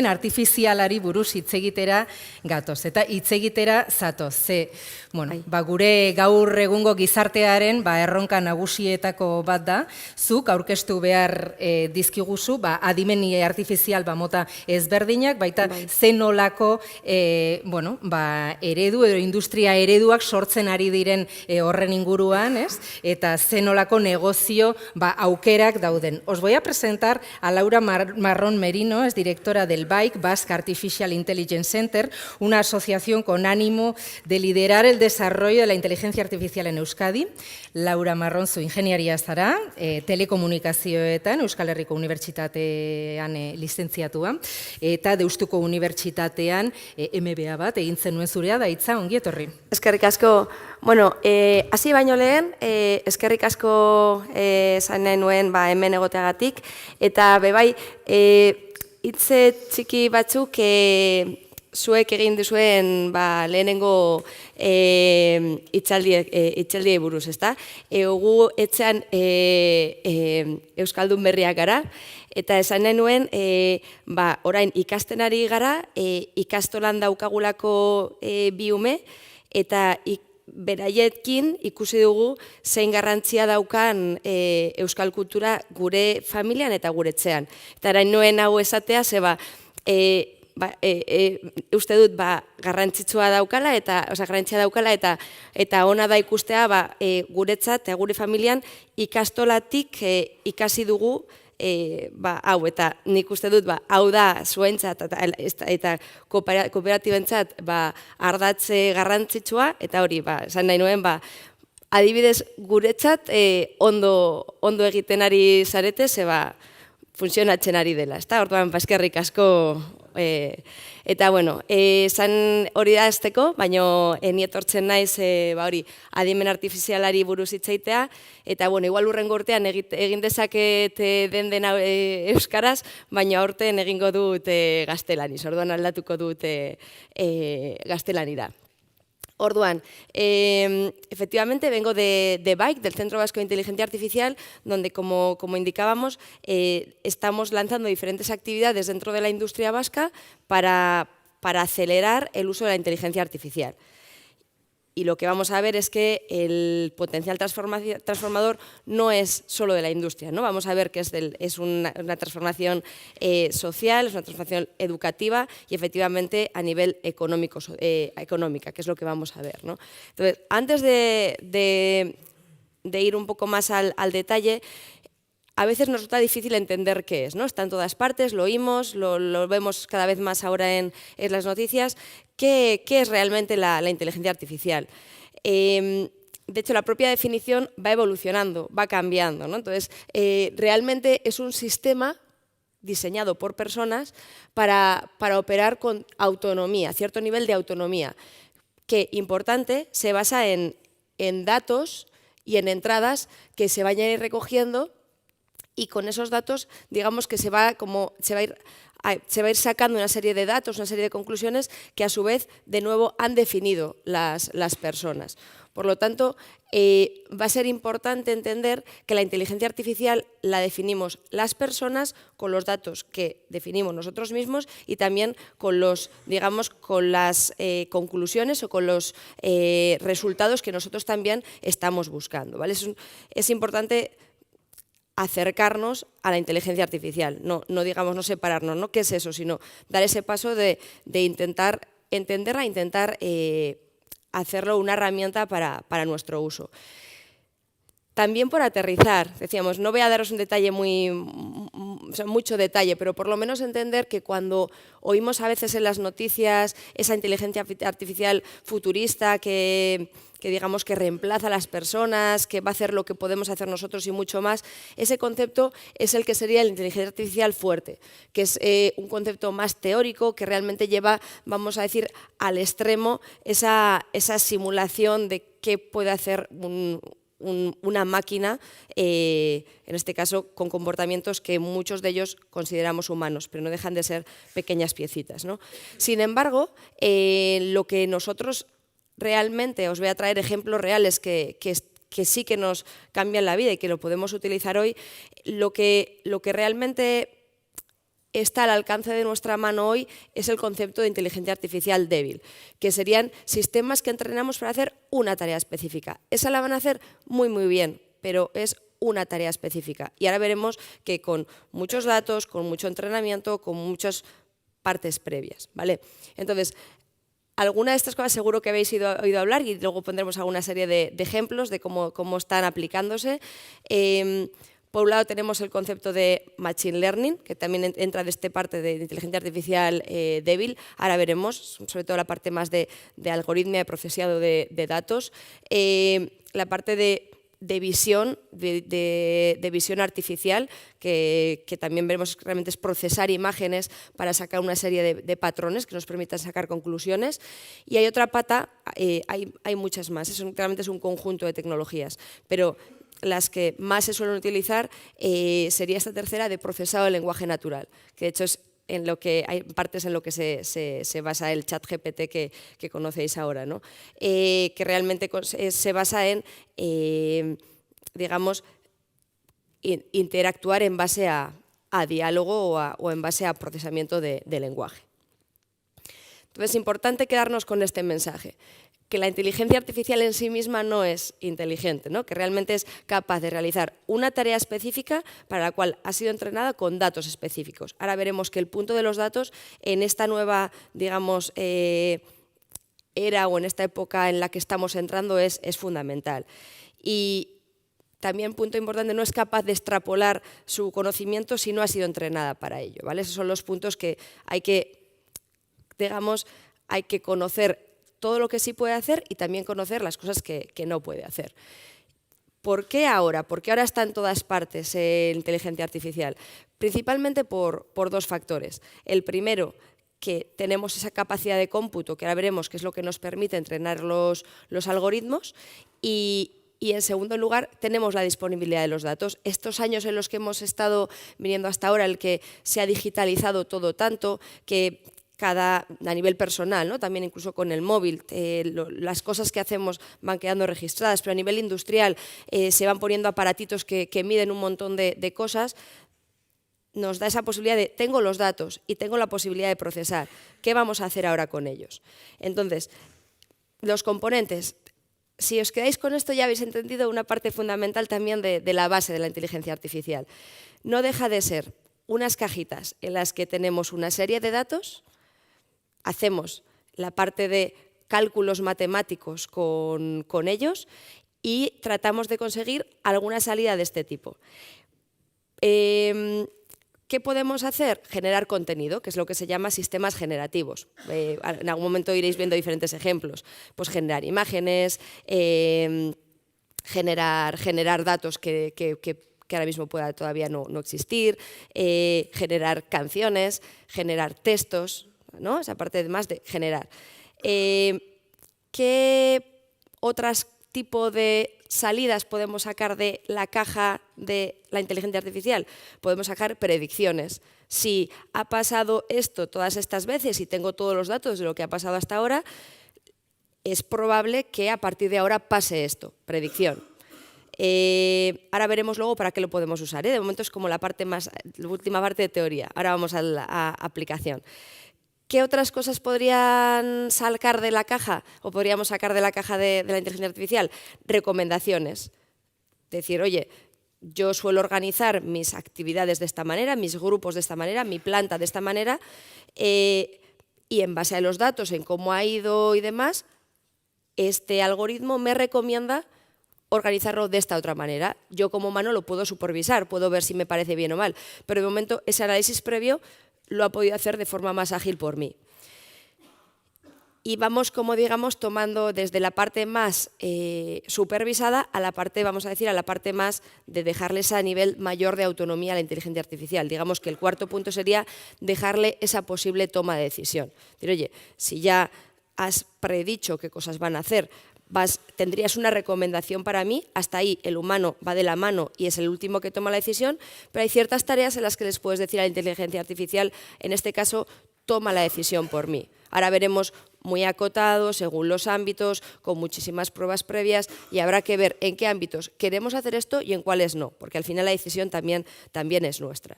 adimen artifizialari buruz hitz egitera gatoz, eta hitz egitera zatoz. Gure gaur egungo gizartearen erronka nagusietako bat da, zuk aurkeztu behar dizkiguzu, adimen artifizial mota ezberdinak, baita zenolako eredu edo industria ereduak sortzen ari diren horren inguruan, eta zenolako negozio aukerak dauden. Os voy a presentar a Laura Marrón Merino, es directora del BAIC, Basque Artificial Intelligence Center, una asociación con ánimo de liderar el desarrollo de la inteligencia artificial en Euskadi. Laura Marrón zu ingeniaria zara, telekomunikazioetan, Euskal Herriko Unibertsitatean lizentziatua, eta Deustuko Unibertsitatean MBA bat egin zenuen zurea da hitza, ongi etorri. Eskerrik asko, hasi baino lehen, eskerrik asko esan nahi nuen hemen egoteagatik, eta bebai, hitze txiki batzuk zuek egin duzuen lehenengo hitzaldiei buruz, ezta? Gu etxean Euskaldun berriak gara, eta esan nahi nuen, orain ikasten ari gara, ikastolan daukagulako bi ume, eta beraiekin ikusi dugu zein garrantzia daukan euskal kultura gure familian eta gure etxean. Eta orain nuen hau esatea, uste dut garrantzitsua daukala eta ona da ikustea guretzat eta gure familian ikastolatik ikasi dugu hau, eta nik uste dut hau da zuentzat eta kooperatibentzat ardatze garrantzitsua, eta hori, esan nahi nuen, adibidez guretzat ondo egiten ari zarete, funtzionatzen ari dela, ezta? Orduan, eskerrik asko. Eta, esan hori da azteko, baina ni etortzen naiz adimen artifizialari buruz hitzaitea, eta, igual hurrengo urtean egin dezaket dena euskaraz, baina aurten egingo dut gaztelaniz, orduan aldatuko dut gaztelanira. Orduan, efectivamente vengo de BAIC, del Centro Vasco de Inteligencia Artificial, donde, como indicábamos, estamos lanzando diferentes actividades dentro de la industria vasca para acelerar el uso de la inteligencia artificial. Y lo que vamos a ver es que el potencial transformador no es solo de la industria, ¿no? Vamos a ver que es una transformación social, es una transformación educativa y efectivamente a nivel económica, que es lo que vamos a ver, ¿no? Entonces, antes de ir un poco más al detalle, a veces nos resulta difícil entender qué es, ¿no? Está en todas partes, lo oímos, lo vemos cada vez más ahora en las noticias. ¿Qué es realmente la inteligencia artificial? De hecho, la propia definición va evolucionando, va cambiando, ¿no? Entonces, realmente es un sistema diseñado por personas para operar con autonomía, cierto nivel de autonomía, que, importante, se basa en datos y en entradas que se vayan a ir recogiendo, y con esos datos, digamos que se va a ir sacando una serie de datos, una serie de conclusiones que a su vez, de nuevo, han definido las personas. Por lo tanto, va a ser importante entender que la inteligencia artificial la definimos las personas con los datos que definimos nosotros mismos y también con las conclusiones o con los resultados que nosotros también estamos buscando, ¿vale? Es importante acercarnos a la inteligencia artificial, no digamos no separarnos, ¿no? ¿Qué es eso? Sino dar ese paso de intentar entenderla, intentar hacerlo una herramienta para nuestro uso. También por aterrizar, decíamos, no voy a daros un detalle mucho detalle, pero por lo menos entender que cuando oímos a veces en las noticias esa inteligencia artificial futurista que digamos que reemplaza a las personas, que va a hacer lo que podemos hacer nosotros y mucho más, ese concepto es el que sería la inteligencia artificial fuerte, que es un concepto más teórico que realmente lleva, vamos a decir, al extremo esa simulación de qué puede hacer una máquina, en este caso con comportamientos que muchos de ellos consideramos humanos, pero no dejan de ser pequeñas piecitas, ¿no? Sin embargo, lo que nosotros realmente, os voy a traer ejemplos reales que sí que nos cambian la vida y que lo podemos utilizar hoy, lo que realmente está al alcance de nuestra mano hoy es el concepto de inteligencia artificial débil, que serían sistemas que entrenamos para hacer una tarea específica. Esa la van a hacer muy, muy bien, pero es una tarea específica. Y ahora veremos que con muchos datos, con mucho entrenamiento, con muchas partes previas, ¿vale? Entonces, alguna de estas cosas seguro que habéis oído hablar y luego pondremos alguna serie de ejemplos de cómo están aplicándose. Por un lado tenemos el concepto de Machine Learning, que también entra de esta parte de inteligencia artificial débil. Ahora veremos, sobre todo la parte más de algoritmia, de procesado de datos. La parte de visión, de visión artificial, que también veremos que realmente es procesar imágenes para sacar una serie de patrones que nos permitan sacar conclusiones. Y hay otra pata, hay muchas más, realmente es un conjunto de tecnologías, pero las que más se suelen utilizar sería esta tercera de procesado de lenguaje natural, que de hecho es en lo que hay partes en lo que se basa el ChatGPT que conocéis ahora, ¿no? Que realmente se basa en, digamos, interactuar en base a diálogo o en base a procesamiento de lenguaje. Entonces es importante quedarnos con este mensaje, que la inteligencia artificial en sí misma no es inteligente, ¿no? Que realmente es capaz de realizar una tarea específica para la cual ha sido entrenada con datos específicos. Ahora veremos que el punto de los datos en esta nueva, digamos, era o en esta época en la que estamos entrando es fundamental. Y también, punto importante, no es capaz de extrapolar su conocimiento si no ha sido entrenada para ello, ¿vale? Esos son los puntos que hay que, digamos, hay que conocer todo lo que sí puede hacer y también conocer las cosas que no puede hacer. ¿Por qué ahora? Porque ahora está en todas partes la inteligencia artificial. Principalmente por dos factores. El primero, que tenemos esa capacidad de cómputo, que ahora veremos qué es lo que nos permite entrenar los algoritmos, y en segundo lugar, tenemos la disponibilidad de los datos. Estos años en los que hemos estado viniendo hasta ahora, el que se ha digitalizado todo tanto, que a nivel personal, ¿no? También incluso con el móvil, las cosas que hacemos van quedando registradas, pero a nivel industrial se van poniendo aparatitos que miden un montón de cosas, nos da esa posibilidad de, tengo los datos y tengo la posibilidad de procesar, ¿qué vamos a hacer ahora con ellos? Entonces, los componentes, si os quedáis con esto ya habéis entendido una parte fundamental también de la base de la inteligencia artificial. No deja de ser unas cajitas en las que tenemos una serie de datos, hacemos la parte de cálculos matemáticos con ellos y tratamos de conseguir alguna salida de este tipo. ¿Qué podemos hacer? Generar contenido, que es lo que se llama sistemas generativos. En algún momento iréis viendo diferentes ejemplos. Pues generar imágenes, generar datos que ahora mismo pueda todavía no existir, generar canciones, generar textos, ¿no? Esa parte más de generar. ¿Qué otros tipos de salidas podemos sacar de la caja de la inteligencia artificial? Podemos sacar predicciones. Si ha pasado esto todas estas veces y tengo todos los datos de lo que ha pasado hasta ahora, es probable que a partir de ahora pase esto, predicción. Ahora veremos luego para qué lo podemos usar, ¿eh? De momento es como la última parte de teoría. Ahora vamos a la aplicación. ¿Qué otras cosas podrían sacar de la caja o podríamos sacar de la caja de la inteligencia artificial? Recomendaciones. Decir, oye, yo suelo organizar mis actividades de esta manera, mis grupos de esta manera, mi planta de esta manera, y en base a los datos, en cómo ha ido y demás, este algoritmo me recomienda organizarlo de esta otra manera. Yo como humano lo puedo supervisar, puedo ver si me parece bien o mal, pero de momento ese análisis previo lo ha podido hacer de forma más ágil por mí. Y vamos, como digamos, tomando desde la parte más supervisada a la parte, vamos a decir, a la parte más de dejarles a nivel mayor de autonomía a la inteligencia artificial. Digamos que el cuarto punto sería dejarle esa posible toma de decisión. Decir, oye, si ya has predicho qué cosas van a hacer, tendrías una recomendación para mí, hasta ahí el humano va de la mano y es el último que toma la decisión, pero hay ciertas tareas en las que les puedes decir a la inteligencia artificial, en este caso, toma la decisión por mí. Ahora veremos muy acotado, según los ámbitos, con muchísimas pruebas previas y habrá que ver en qué ámbitos queremos hacer esto y en cuáles no, porque al final la decisión también es nuestra.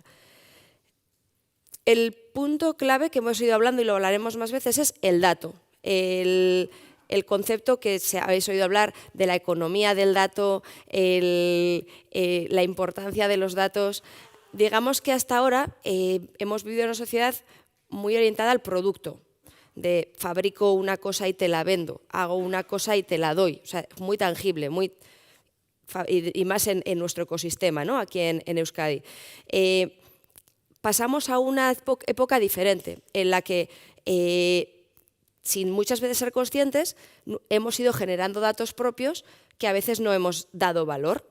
El punto clave que hemos ido hablando y lo hablaremos más veces es el dato. El concepto que habéis oído hablar de la economía del dato, la importancia de los datos. Digamos que hasta ahora hemos vivido en una sociedad muy orientada al producto, de fabrico una cosa y te la vendo, hago una cosa y te la doy, o sea, muy tangible, y más en nuestro ecosistema, ¿no? Aquí en Euskadi. Pasamos a una época diferente, en la que, sin muchas veces ser conscientes, hemos ido generando datos propios que a veces no hemos dado valor.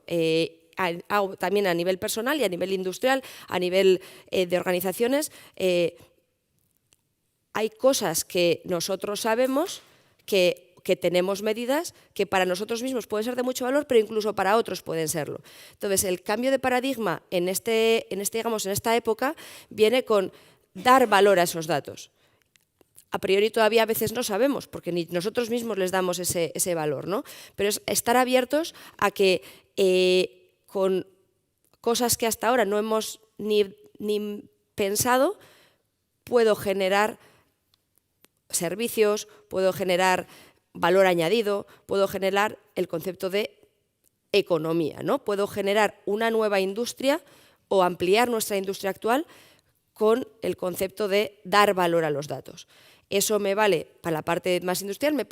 También a nivel personal y a nivel industrial, a nivel de organizaciones, hay cosas que nosotros sabemos que tenemos medidas que para nosotros mismos pueden ser de mucho valor, pero incluso para otros pueden serlo. Entonces, el cambio de paradigma en esta época viene con dar valor a esos datos. A priori todavía a veces no sabemos, porque ni nosotros mismos les damos ese valor, ¿no? Pero es estar abiertos a que con cosas que hasta ahora no hemos ni pensado, puedo generar servicios, puedo generar valor añadido, puedo generar el concepto de economía, ¿no? Puedo generar una nueva industria o ampliar nuestra industria actual con el concepto de dar valor a los datos. Eso me vale para la parte más industrial, me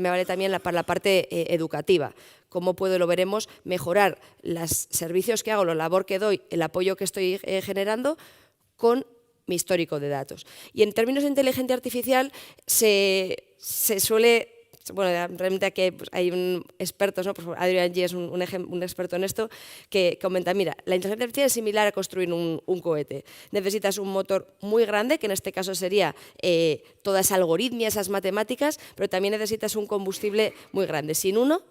vale también para la parte educativa. Cómo puedo, lo veremos, mejorar los servicios que hago, la labor que doy, el apoyo que estoy generando con mi histórico de datos. Y en términos de inteligencia artificial se suele... Bueno, realmente aquí hay expertos, ¿no? Pues Adrian G. es un experto en esto, que comenta, mira, la inteligencia artificial es similar a construir un cohete. Necesitas un motor muy grande, que en este caso sería toda esa algoritmia, esas matemáticas, pero también necesitas un combustible muy grande. Sin uno,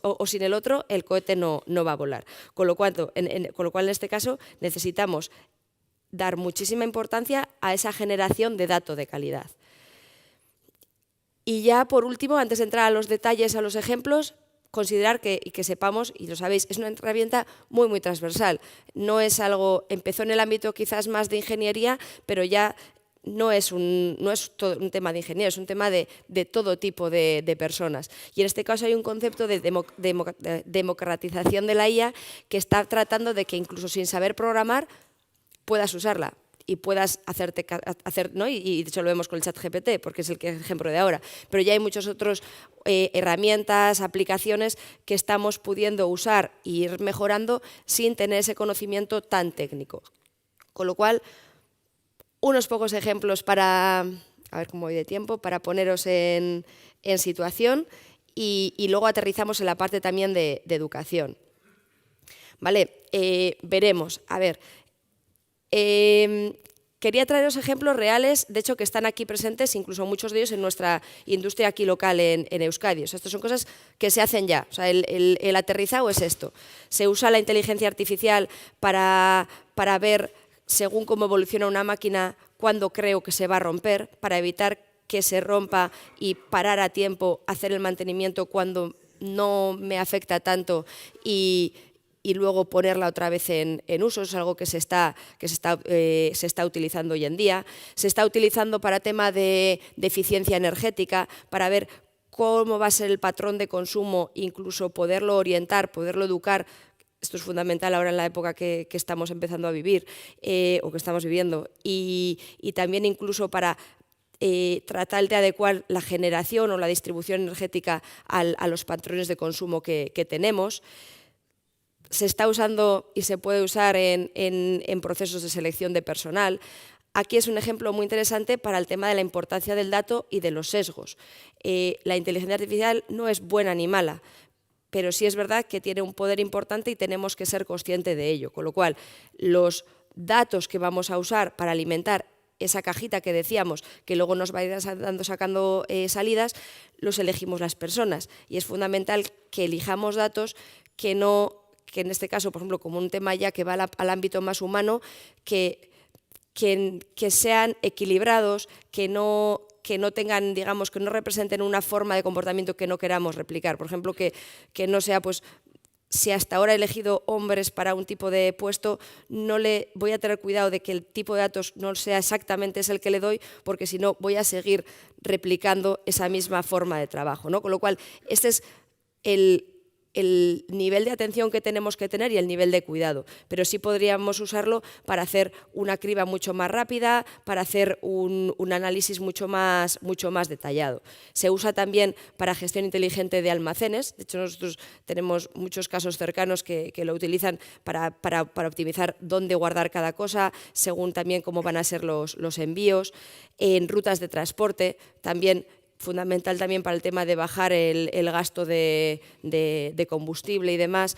o sin el otro, el cohete no va a volar. Con lo cual, en este caso, necesitamos dar muchísima importancia a esa generación de datos de calidad. Y ya por último, antes de entrar a los detalles, a los ejemplos, considerar que sepamos, y lo sabéis, es una herramienta muy, muy transversal. No es algo, empezó en el ámbito quizás más de ingeniería, pero ya no es un tema de ingeniería, es un tema de todo tipo de personas. Y en este caso hay un concepto de democratización de la IA que está tratando de que incluso sin saber programar puedas usarla y puedas ¿no? Y de hecho lo vemos con el ChatGPT, porque es el ejemplo de ahora. Pero ya hay muchas otras herramientas, aplicaciones que estamos pudiendo usar e ir mejorando sin tener ese conocimiento tan técnico. Con lo cual, unos pocos ejemplos para, a ver cómo voy de tiempo, para poneros en situación y luego aterrizamos en la parte también de educación. ¿Vale? Veremos, a ver... quería traeros ejemplos reales, de hecho que están aquí presentes, incluso muchos de ellos en nuestra industria aquí local en Euskadi. O sea, estas son cosas que se hacen ya. O sea, el aterrizado es esto. Se usa la inteligencia artificial para ver, según cómo evoluciona una máquina, cuándo creo que se va a romper, para evitar que se rompa y parar a tiempo, hacer el mantenimiento cuando no me afecta tanto y luego ponerla otra vez en uso. Es algo que se está utilizando hoy en día. Se está utilizando para tema de eficiencia energética, para ver cómo va a ser el patrón de consumo, incluso poderlo orientar, poderlo educar. Esto es fundamental ahora en la época que estamos empezando a vivir o que estamos viviendo. Y también incluso para tratar de adecuar la generación o la distribución energética a los patrones de consumo que tenemos. Se está usando y se puede usar en procesos de selección de personal. Aquí es un ejemplo muy interesante para el tema de la importancia del dato y de los sesgos. La inteligencia artificial no es buena ni mala, pero sí es verdad que tiene un poder importante y tenemos que ser conscientes de ello. Con lo cual, los datos que vamos a usar para alimentar esa cajita que decíamos, que luego nos va a ir sacando salidas, los elegimos las personas. Y es fundamental que elijamos datos que en este caso, por ejemplo, como un tema ya que va al ámbito más humano, que sean equilibrados, que no tengan, digamos, que no representen una forma de comportamiento que no queramos replicar. Por ejemplo, que no sea, pues, si hasta ahora he elegido hombres para un tipo de puesto, voy a tener cuidado de que el tipo de datos no sea exactamente el que le doy, porque si no voy a seguir replicando esa misma forma de trabajo, ¿no? Con lo cual, este es el nivel de atención que tenemos que tener y el nivel de cuidado, pero sí podríamos usarlo para hacer una criba mucho más rápida, para hacer un análisis mucho más detallado. Se usa también para gestión inteligente de almacenes. De hecho, nosotros tenemos muchos casos cercanos que lo utilizan para optimizar dónde guardar cada cosa, según también cómo van a ser los envíos. En rutas de transporte también, fundamental también para el tema de bajar el gasto de combustible y demás,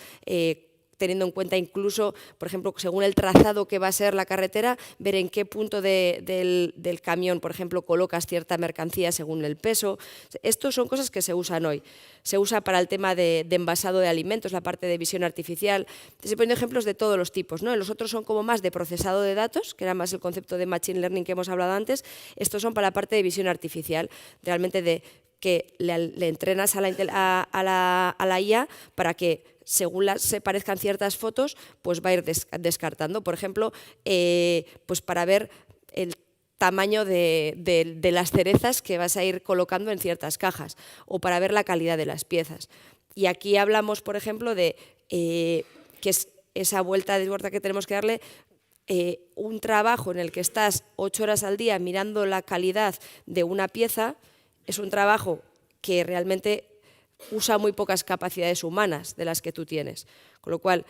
teniendo en cuenta incluso, por ejemplo, según el trazado que va a ser la carretera, ver en qué punto del camión, por ejemplo, colocas cierta mercancía según el peso. Estos son cosas que se usan hoy. Se usa para el tema de envasado de alimentos, la parte de visión artificial. Estoy poniendo ejemplos de todos los tipos, ¿no? Los otros son como más de procesado de datos, que era más el concepto de machine learning que hemos hablado antes. Estos son para la parte de visión artificial, realmente de que le entrenas a la IA para que, según se parezcan ciertas fotos, pues va a ir descartando. Por ejemplo, pues para ver el tamaño de las cerezas que vas a ir colocando en ciertas cajas, o para ver la calidad de las piezas. Y aquí hablamos, por ejemplo, de que es esa vuelta de tuerca que tenemos que darle. Un trabajo en el que estás 8 horas al día mirando la calidad de una pieza es un trabajo que realmente usa muy pocas capacidades humanas de las que tú tienes. Con lo cual,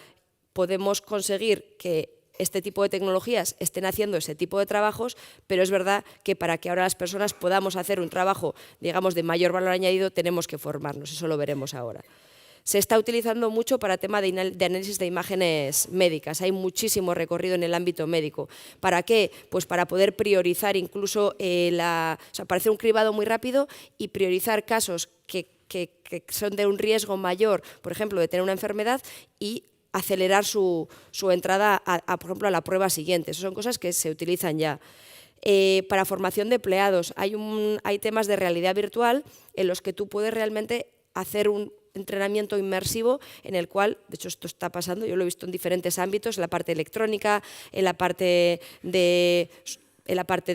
podemos conseguir que este tipo de tecnologías estén haciendo ese tipo de trabajos, pero es verdad que para que ahora las personas podamos hacer un trabajo, digamos, de mayor valor añadido, tenemos que formarnos. Eso lo veremos ahora. Se está utilizando mucho para tema de análisis de imágenes médicas. Hay muchísimo recorrido en el ámbito médico. ¿Para qué? Pues para poder priorizar incluso, para hacer un cribado muy rápido y priorizar casos que son de un riesgo mayor, por ejemplo, de tener una enfermedad, y acelerar su entrada, por ejemplo, a la prueba siguiente. Esas son cosas que se utilizan ya. Para formación de empleados, hay temas de realidad virtual en los que tú puedes realmente hacer un entrenamiento inmersivo en el cual, de hecho esto está pasando, yo lo he visto en diferentes ámbitos, en la parte electrónica, en la parte de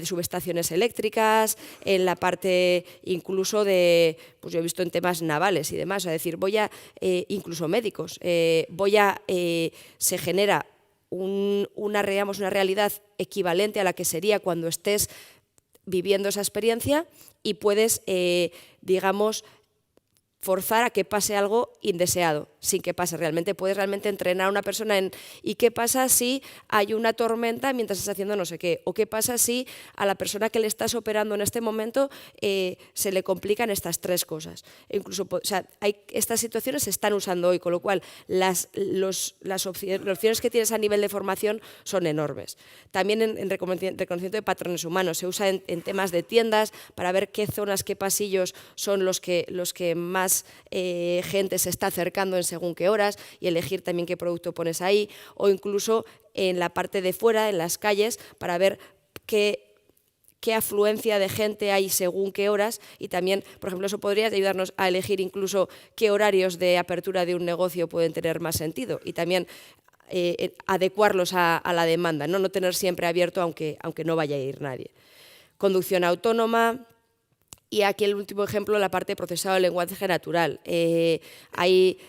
subestaciones eléctricas, en la parte incluso pues yo he visto en temas navales y demás, es decir, incluso médicos, se genera una realidad equivalente a la que sería cuando estés viviendo esa experiencia, y puedes, digamos, forzar a que pase algo indeseado, sin que pase realmente. Puedes realmente entrenar a una persona en ¿y qué pasa si hay una tormenta mientras estás haciendo no sé qué? ¿O qué pasa si a la persona que le estás operando en este momento se le complican estas 3 cosas? E incluso, estas situaciones se están usando hoy, con lo cual las opciones que tienes a nivel de formación son enormes. También en reconocimiento de patrones humanos. Se usa en temas de tiendas para ver qué zonas, qué pasillos son los que más gente se está acercando en según qué horas, y elegir también qué producto pones ahí, o incluso en la parte de fuera, en las calles, para ver qué afluencia de gente hay según qué horas, y también, por ejemplo, eso podría ayudarnos a elegir incluso qué horarios de apertura de un negocio pueden tener más sentido, y también adecuarlos a la demanda, no tener siempre abierto aunque no vaya a ir nadie. Conducción autónoma. Y aquí el último ejemplo, la parte de procesado de lenguaje natural. Ahí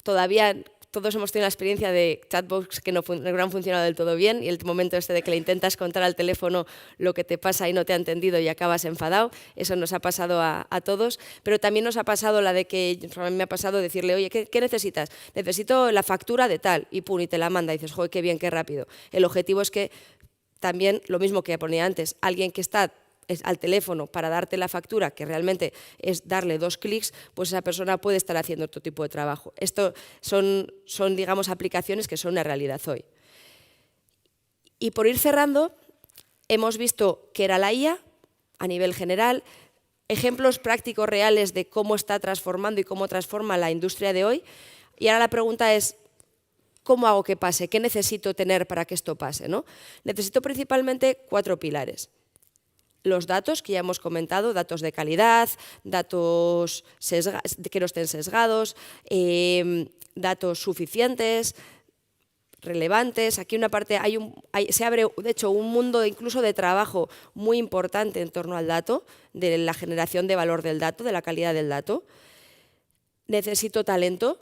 todavía todos hemos tenido la experiencia de chatbots que no han funcionado del todo bien, y el momento de que le intentas contar al teléfono lo que te pasa y no te ha entendido y acabas enfadado. Eso nos ha pasado a todos, pero también nos ha pasado la de que, a mí me ha pasado decirle, oye, ¿qué necesitas? Necesito la factura de tal, y pum, y te la manda, y dices, joder, qué bien, qué rápido. El objetivo es que también, lo mismo que ponía antes, alguien que está al teléfono para darte la factura, que realmente es darle 2 clics, pues esa persona puede estar haciendo otro tipo de trabajo. Esto son, digamos, aplicaciones que son una realidad hoy. Y por ir cerrando, hemos visto qué era la IA a nivel general, ejemplos prácticos reales de cómo está transformando y cómo transforma la industria de hoy. Y ahora la pregunta es, ¿cómo hago que pase? ¿Qué necesito tener para que esto pase, ¿no? Necesito principalmente 4 pilares. los datos que ya hemos comentado, datos de calidad, datos que no estén sesgados, datos suficientes, relevantes. Aquí una parte se abre, de hecho, un mundo incluso de trabajo muy importante en torno al dato, de la generación de valor del dato, de la calidad del dato. Necesito talento.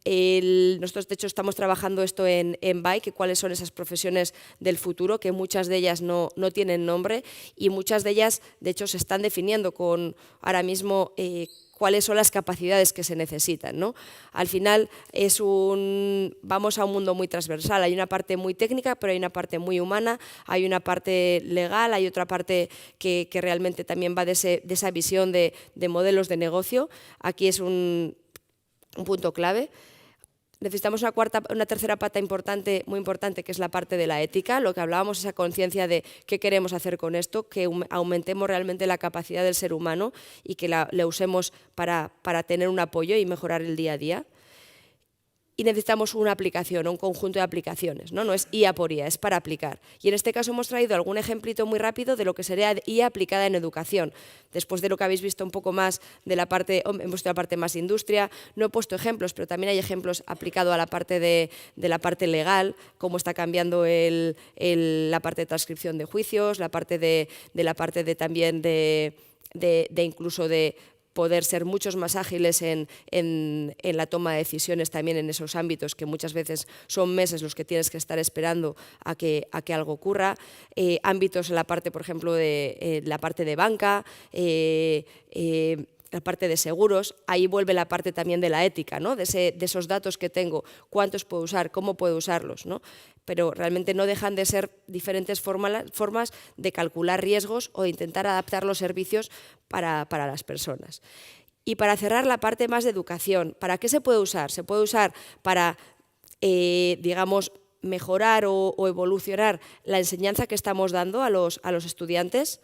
Nosotros, de hecho, estamos trabajando esto en Bike, cuáles son esas profesiones del futuro, que muchas de ellas no tienen nombre y muchas de ellas, de hecho, se están definiendo con ahora mismo cuáles son las capacidades que se necesitan, ¿no? Al final vamos a un mundo muy transversal, hay una parte muy técnica, pero hay una parte muy humana, hay una parte legal, hay otra parte que realmente también va de esa visión de modelos de negocio. Aquí es un punto clave. Necesitamos una tercera pata muy importante, que es la parte de la ética, lo que hablábamos, esa conciencia de qué queremos hacer con esto, que aumentemos realmente la capacidad del ser humano y que la usemos para tener un apoyo y mejorar el día a día. Y necesitamos una aplicación, un conjunto de aplicaciones, ¿no? No es IA por IA, es para aplicar. Y en este caso hemos traído algún ejemplito muy rápido de lo que sería IA aplicada en educación. Después de lo que habéis visto un poco más de la parte, hemos visto la parte más industria, no he puesto ejemplos, pero también hay ejemplos aplicados a la parte de la parte legal, cómo está cambiando la parte de transcripción de juicios, la parte también de incluso de poder ser muchos más ágiles en la toma de decisiones también en esos ámbitos que muchas veces son meses los que tienes que estar esperando a que algo ocurra. Ámbitos en la parte, por ejemplo, de la parte de banca, la parte de seguros, ahí vuelve la parte también de la ética, ¿no? de esos datos que tengo, cuántos puedo usar, cómo puedo usarlos, ¿no? Pero realmente no dejan de ser diferentes formas de calcular riesgos o de intentar adaptar los servicios para las personas. Y para cerrar la parte más de educación, ¿para qué se puede usar? Se puede usar para, digamos, mejorar o evolucionar la enseñanza que estamos dando a los estudiantes,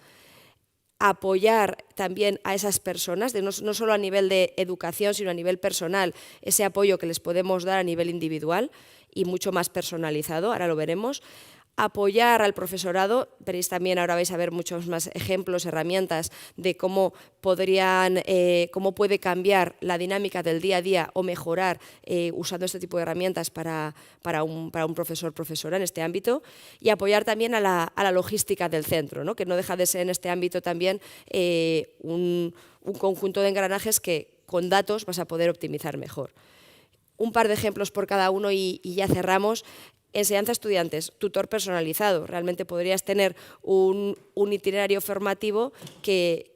apoyar también a esas personas, no solo a nivel de educación, sino a nivel personal, ese apoyo que les podemos dar a nivel individual y mucho más personalizado, ahora lo veremos. Apoyar al profesorado, veréis también, ahora vais a ver muchos más ejemplos, herramientas de cómo puede cambiar la dinámica del día a día o mejorar usando este tipo de herramientas para un profesora en este ámbito, y apoyar también a la logística del centro, ¿no? Que no deja de ser en este ámbito también un conjunto de engranajes que con datos vas a poder optimizar mejor. Un par de ejemplos por cada uno y ya cerramos. Enseñanza a estudiantes, tutor personalizado. Realmente podrías tener un itinerario formativo que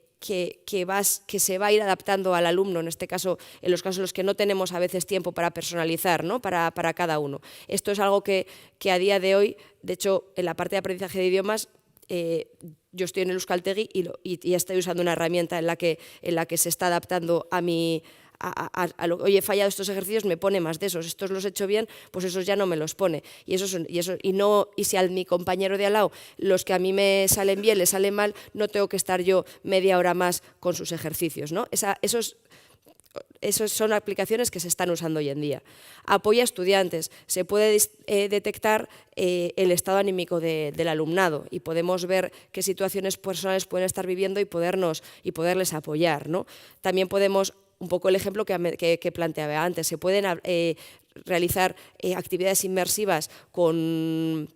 se va a ir adaptando al alumno, en este caso, en los casos en los que no tenemos a veces tiempo para personalizar, ¿no? para cada uno. Esto es algo que a día de hoy, de hecho, en la parte de aprendizaje de idiomas, yo estoy en el Euskaltegi y estoy usando una herramienta en la que se está adaptando a mi... oye, he fallado estos ejercicios, me pone más de esos, estos los he hecho bien, pues esos ya no me los pone. Y si a mi compañero de al lado, los que a mí me salen bien, le salen mal, no tengo que estar yo media hora más con sus ejercicios, ¿no? Esas son aplicaciones que se están usando hoy en día. Apoya a estudiantes. Se puede detectar el estado anímico del alumnado y podemos ver qué situaciones personales pueden estar viviendo y poderles apoyar, ¿no? También podemos, un poco el ejemplo que planteaba antes, se pueden realizar actividades inmersivas con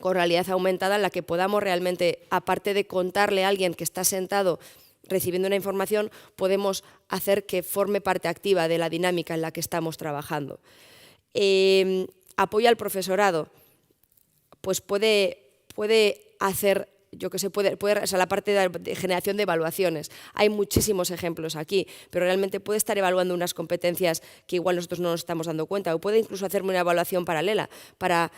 realidad aumentada en la que podamos realmente, aparte de contarle a alguien que está sentado recibiendo una información, podemos hacer que forme parte activa de la dinámica en la que estamos trabajando. Apoya al profesorado, pues puede hacer, la parte de generación de evaluaciones. Hay muchísimos ejemplos aquí, pero realmente puede estar evaluando unas competencias que igual nosotros no nos estamos dando cuenta, o puede incluso hacerme una evaluación paralela para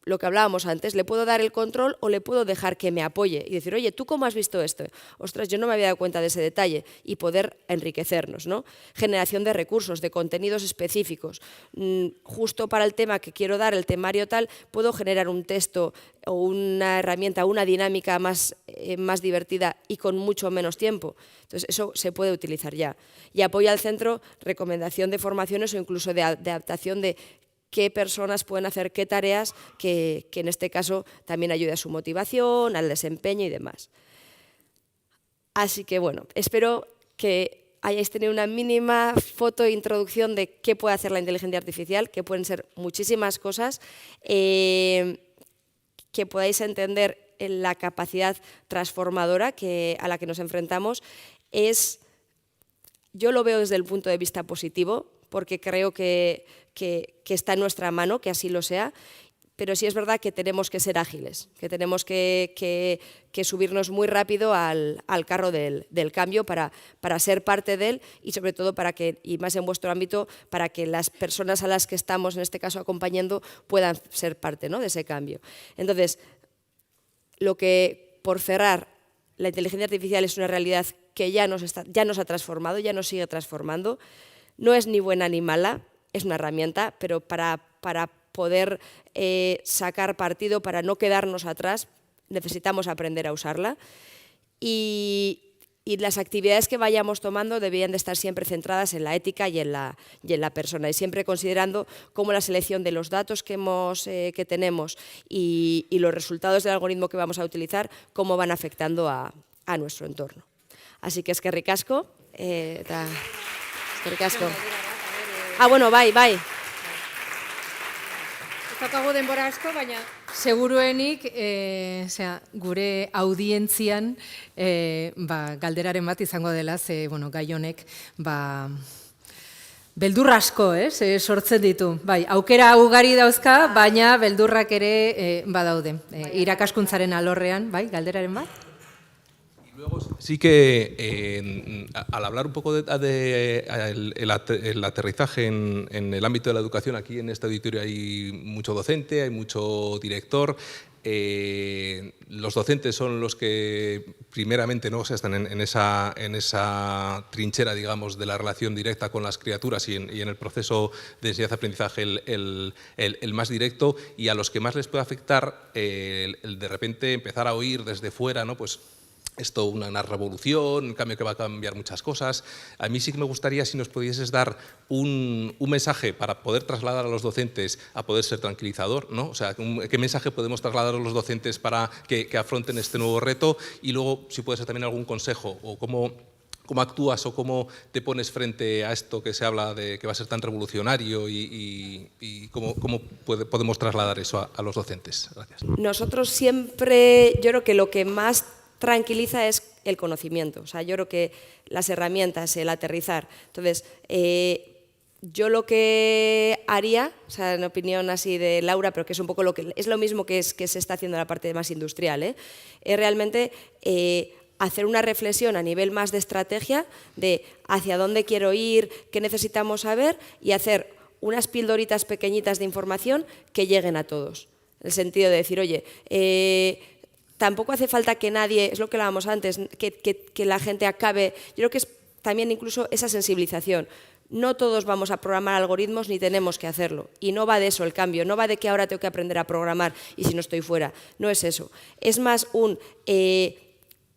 lo que hablábamos antes, le puedo dar el control o le puedo dejar que me apoye y decir, oye, ¿tú cómo has visto esto? Ostras, yo no me había dado cuenta de ese detalle, y poder enriquecernos, ¿no? Generación de recursos, de contenidos específicos. Justo para el tema que quiero dar, el temario tal, puedo generar un texto o una herramienta, una dinámica más divertida y con mucho menos tiempo. Entonces, eso se puede utilizar ya. Y apoya al centro, recomendación de formaciones o incluso de adaptación de qué personas pueden hacer qué tareas que en este caso también ayude a su motivación, al desempeño y demás. Así que bueno, espero que hayáis tenido una mínima foto e introducción de qué puede hacer la inteligencia artificial, que pueden ser muchísimas cosas, que podáis entender la capacidad transformadora a la que nos enfrentamos. Yo lo veo desde el punto de vista positivo, porque creo que está en nuestra mano que así lo sea, pero sí es verdad que tenemos que ser ágiles, que tenemos que subirnos muy rápido al carro del cambio para ser parte de él y sobre todo y más en vuestro ámbito, para que las personas a las que estamos en este caso acompañando puedan ser parte, ¿no?, de ese cambio. Entonces, por cerrar, la inteligencia artificial es una realidad que ya nos ha transformado, ya nos sigue transformando. No es ni buena ni mala, es una herramienta, pero para poder sacar partido, para no quedarnos atrás, necesitamos aprender a usarla. Y las actividades que vayamos tomando deberían de estar siempre centradas en la ética y en la persona, y siempre considerando cómo la selección de los datos que tenemos y los resultados del algoritmo que vamos a utilizar, cómo van afectando a nuestro entorno. Así que eskerrik asko. Eskerrik asko. Bueno, bai. Zakago denbora asko, baina seguruenik gure audientzian galderaren bat izango dela, gai honek beldur asko sortzen ditu. Bai, aukera ugari dauzka, baina beldurrak ere badaude. Irakaskuntzaren alorrean, bai, galderaren bat? Luego sí que al hablar un poco del aterrizaje en el ámbito de la educación, aquí en este auditorio hay mucho docente, hay mucho director. Los docentes son los que primeramente están en esa trinchera, digamos, de la relación directa con las criaturas y en el proceso de enseñanza-aprendizaje el más directo, y a los que más les puede afectar el de repente empezar a oír desde fuera, ¿no?, pues esto una revolución, un cambio que va a cambiar muchas cosas. A mí sí que me gustaría si nos pudieses dar un mensaje para poder trasladar a los docentes a poder ser tranquilizador, ¿no? O sea, ¿qué mensaje podemos trasladar a los docentes para que afronten este nuevo reto? Y luego, si puede ser también algún consejo o cómo actúas o cómo te pones frente a esto que se habla de que va a ser tan revolucionario y cómo podemos trasladar eso a los docentes. Gracias. Nosotros siempre, yo creo que lo que más tranquiliza es el conocimiento. O sea, yo creo que las herramientas, el aterrizar. Entonces, yo lo que haría, o sea, en opinión así de Laura, pero que es un poco es lo mismo que se está haciendo en la parte más industrial, es realmente hacer una reflexión a nivel más de estrategia, de hacia dónde quiero ir, qué necesitamos saber, y hacer unas pildoritas pequeñitas de información que lleguen a todos. En el sentido de decir, oye, tampoco hace falta que nadie, es lo que hablábamos antes, que la gente acabe. Yo creo que es también incluso esa sensibilización. No todos vamos a programar algoritmos ni tenemos que hacerlo. Y no va de eso el cambio, no va de que ahora tengo que aprender a programar y si no estoy fuera. No es eso. Es más un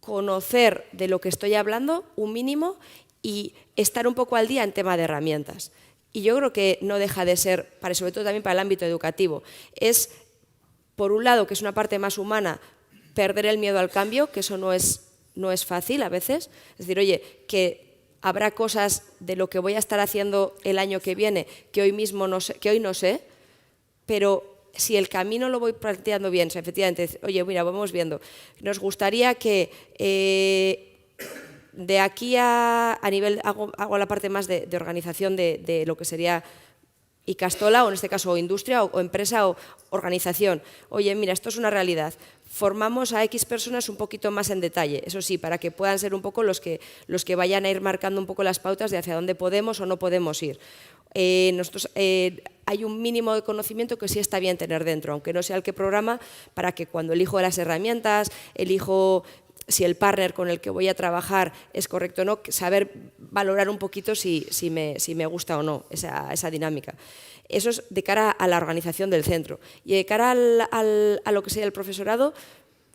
conocer de lo que estoy hablando, un mínimo, y estar un poco al día en tema de herramientas. Y yo creo que no deja de ser, sobre todo también para el ámbito educativo, es, por un lado, que es una parte más humana, perder el miedo al cambio, que eso no es fácil a veces. Es decir, oye, que habrá cosas de lo que voy a estar haciendo el año que viene que hoy no sé, pero si el camino lo voy planteando bien, efectivamente, oye, mira, vamos viendo, nos gustaría que de aquí a nivel, hago la parte más de organización de lo que sería Ikastola, o en este caso industria o empresa o organización. Oye, mira, esto es una realidad. Formamos a X personas un poquito más en detalle, eso sí, para que puedan ser un poco los que vayan a ir marcando un poco las pautas de hacia dónde podemos o no podemos ir. Nosotros hay un mínimo de conocimiento que sí está bien tener dentro, aunque no sea el que programa, para que cuando elijo las herramientas, elijo si el partner con el que voy a trabajar es correcto o no, saber valorar un poquito si me gusta o no esa dinámica. Eso es de cara a la organización del centro. Y de cara a lo que sería el profesorado,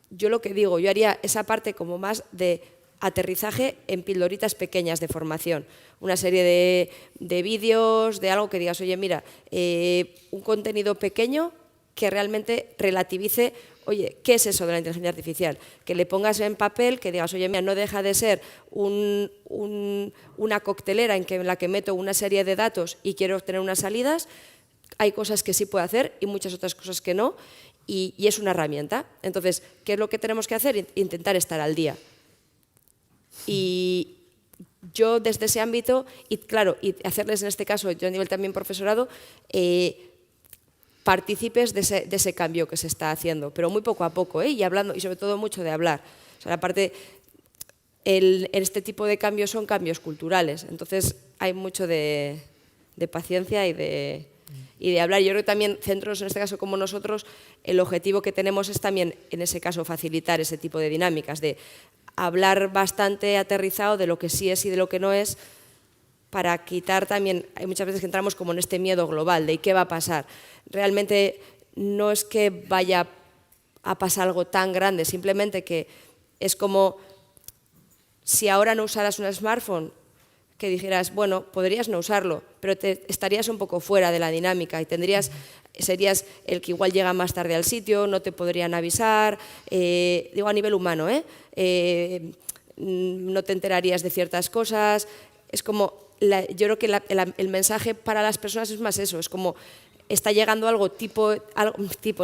yo lo que digo, yo haría esa parte como más de aterrizaje en pildoritas pequeñas de formación. Una serie de vídeos, de algo que digas, oye, mira, un contenido pequeño que realmente relativice oye, ¿qué es eso de la inteligencia artificial? Que le pongas en papel, que digas, oye, mira, no deja de ser una coctelera en la que meto una serie de datos y quiero obtener unas salidas. Hay cosas que sí puede hacer y muchas otras cosas que no, y es una herramienta. Entonces, ¿qué es lo que tenemos que hacer? Intentar estar al día. Y yo desde ese ámbito, y claro, y hacerles en este caso, yo a nivel también profesorado, partícipes de ese cambio que se está haciendo, pero muy poco a poco, y hablando, y sobre todo mucho de hablar. O sea, aparte, este tipo de cambios son cambios culturales, entonces hay mucho de paciencia y de hablar. Yo creo que también centros, en este caso como nosotros, el objetivo que tenemos es también, en ese caso, facilitar ese tipo de dinámicas, de hablar bastante aterrizado de lo que sí es y de lo que no es, para quitar también, hay muchas veces que entramos como en este miedo global de ¿qué va a pasar? Realmente no es que vaya a pasar algo tan grande, simplemente que es como si ahora no usaras un smartphone, que dijeras, bueno, podrías no usarlo, pero estarías un poco fuera de la dinámica y serías el que igual llega más tarde al sitio, no te podrían avisar, digo a nivel humano, no te enterarías de ciertas cosas. Es como, yo creo que el mensaje para las personas es más eso, es como está llegando algo tipo,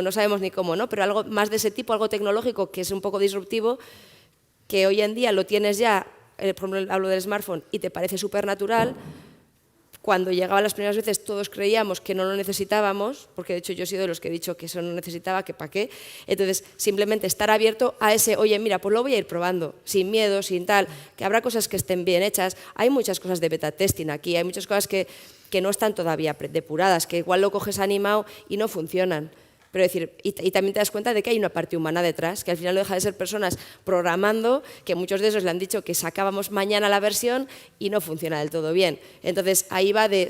no sabemos ni cómo, ¿no? Pero algo más de ese tipo, algo tecnológico que es un poco disruptivo, que hoy en día lo tienes ya, por ejemplo, hablo del smartphone, y te parece súper natural. Cuando llegaba las primeras veces todos creíamos que no lo necesitábamos, porque de hecho yo he sido de los que he dicho que eso no necesitaba, que para qué. Entonces, simplemente estar abierto a ese, oye, mira, pues lo voy a ir probando, sin miedo, sin tal, que habrá cosas que estén bien hechas. Hay muchas cosas de beta testing aquí, hay muchas cosas que no están todavía depuradas, que igual lo coges animado y no funcionan. Pero decir, y también te das cuenta de que hay una parte humana detrás, que al final no deja de ser personas programando, que muchos de esos le han dicho que sacábamos mañana la versión y no funciona del todo bien. Entonces ahí va de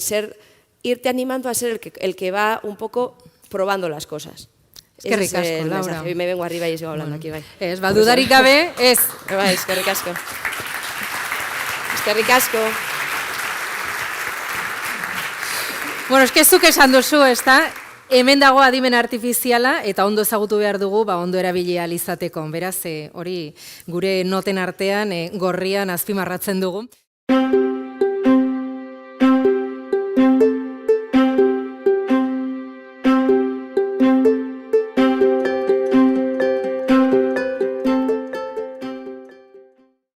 irte animando a ser el que va un poco probando las cosas. Es que ricasco, Laura. Hoy me vengo arriba y sigo hablando aquí. Bai. Ez, badudarik gabe, ez. Bai, es que ricasco. Es que ricasco. Bueno, eske zuk esan duzu, ezta? Hemen dago adimen artifiziala eta ondo ezagutu behar dugu, ondo erabili ahal izateko. Beraz, hori gure noten artean gorrian azpimarratzen dugu.